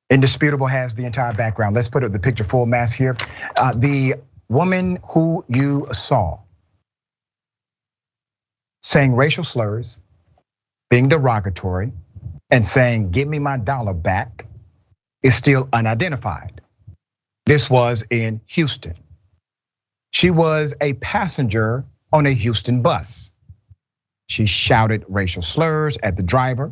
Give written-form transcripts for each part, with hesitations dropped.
Indisputable has the entire background. Let's put up the picture full mass here. The woman who you saw saying racial slurs, being derogatory, and saying, "Give me my dollar back," is still unidentified. This was in Houston. She was a passenger on a Houston bus. She shouted racial slurs at the driver.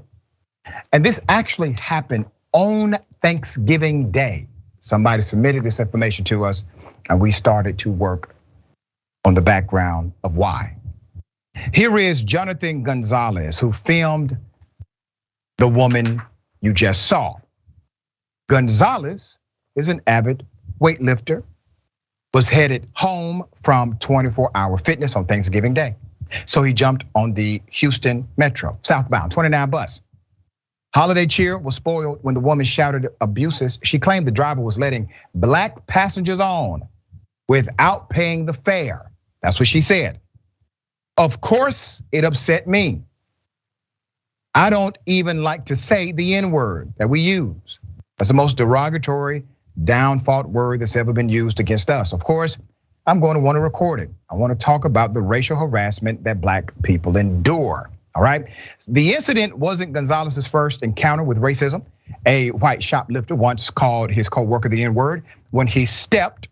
And this actually happened on Thanksgiving Day. Somebody submitted this information to us, and we started to work on the background of why. Here is Jonathan Gonzalez, who filmed the woman you just saw. Gonzalez is an avid weightlifter, was headed home from 24-hour fitness on Thanksgiving Day. So he jumped on the Houston Metro, southbound 29 bus. Holiday cheer was spoiled when the woman shouted abuses. She claimed the driver was letting black passengers on without paying the fare. That's what she said. Of course, it upset me. I don't even like to say the N-word that we use. That's the most derogatory, down-fought word that's ever been used against us. Of course, I'm going to want to record it. I want to talk about the racial harassment that black people endure, all right? The incident wasn't Gonzalez's first encounter with racism. A white shoplifter once called his co-worker the N-word. When he stopped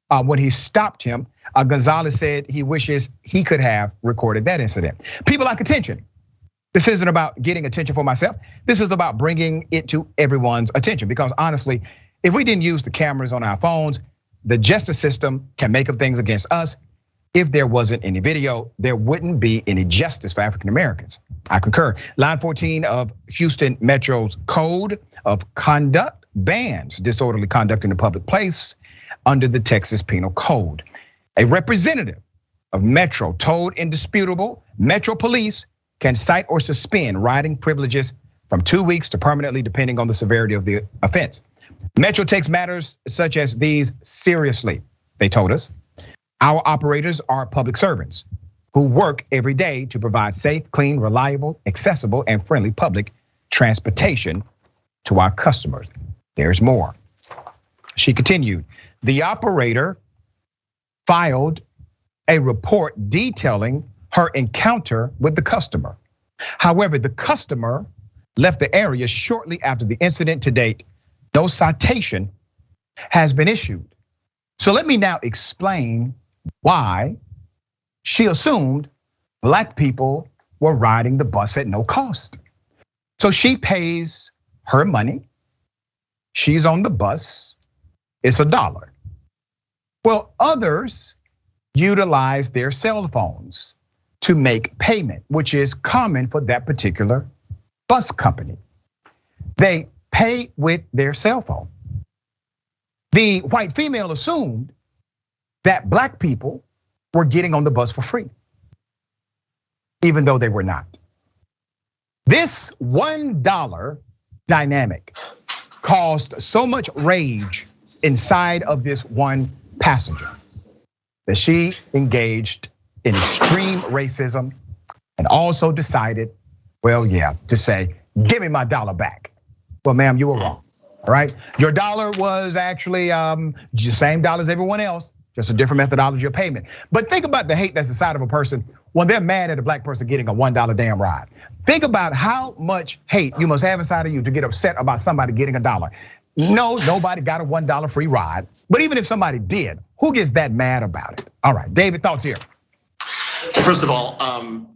him, Gonzalez said he wishes he could have recorded that incident. People like attention. This isn't about getting attention for myself. This is about bringing it to everyone's attention, because honestly, if we didn't use the cameras on our phones, the justice system can make up things against us. If there wasn't any video, there wouldn't be any justice for African Americans. I concur. Line 14 of Houston Metro's Code of Conduct bans disorderly conduct in a public place under the Texas Penal Code. A representative of Metro told Indisputable Metro Police can cite or suspend riding privileges from 2 weeks to permanently, depending on the severity of the offense. Metro takes matters such as these seriously, they told us. Our operators are public servants who work every day to provide safe, clean, reliable, accessible, and friendly public transportation to our customers. There's more. She continued, the operator filed a report detailing her encounter with the customer. However, the customer left the area shortly after the incident. To date, no citation has been issued. So let me now explain why she assumed black people were riding the bus at no cost. So she pays her money. She's on the bus. It's $1. Well, others utilize their cell phones to make payment, which is common for that particular bus company. They pay with their cell phone. The white female assumed that black people were getting on the bus for free, even though they were not. This $1 dynamic caused so much rage inside of this one passenger that she engaged in extreme racism and also decided, well, yeah, to say, give me my dollar back. Well, ma'am, you were wrong, all right? Your dollar was actually the same dollar as everyone else, just a different methodology of payment. But think about the hate that's inside of a person when they're mad at a black person getting a $1 damn ride. Think about how much hate you must have inside of you to get upset about somebody getting $1. No, nobody got a $1 free ride. But even if somebody did, who gets that mad about it? All right, David, thoughts here. Well, first of all,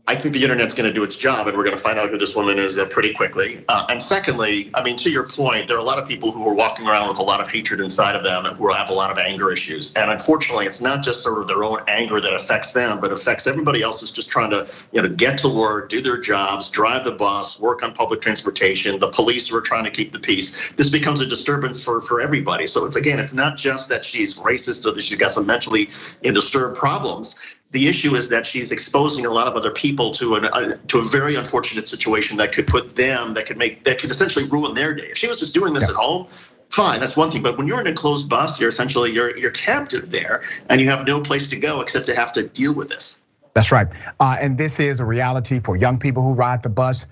I think the internet's going to do its job, and we're going to find out who this woman is pretty quickly. And secondly, I mean, to your point, there are a lot of people who are walking around with a lot of hatred inside of them and who have a lot of anger issues. And unfortunately, it's not just sort of their own anger that affects them, but affects everybody else who's just trying to, get to work, do their jobs, drive the bus, work on public transportation. The police who are trying to keep the peace. This becomes a disturbance for everybody. So it's not just that she's racist or that she's got some mentally disturbed problems. The issue is that she's exposing a lot of other people to a very unfortunate situation that could put them, that could essentially ruin their day. If she was just doing this at home, fine, that's one thing. But when you're in a closed bus, you're captive there, and you have no place to go except to have to deal with this. That's right, and this is a reality for young people who ride the bus,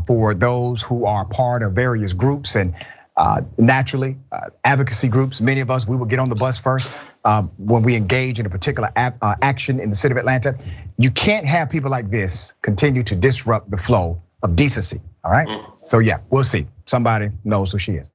for those who are part of various groups. And Naturally, advocacy groups, many of us, we will get on the bus first when we engage in a particular action in the city of Atlanta. You can't have people like this continue to disrupt the flow of decency, all right? So yeah, we'll see. Somebody knows who she is.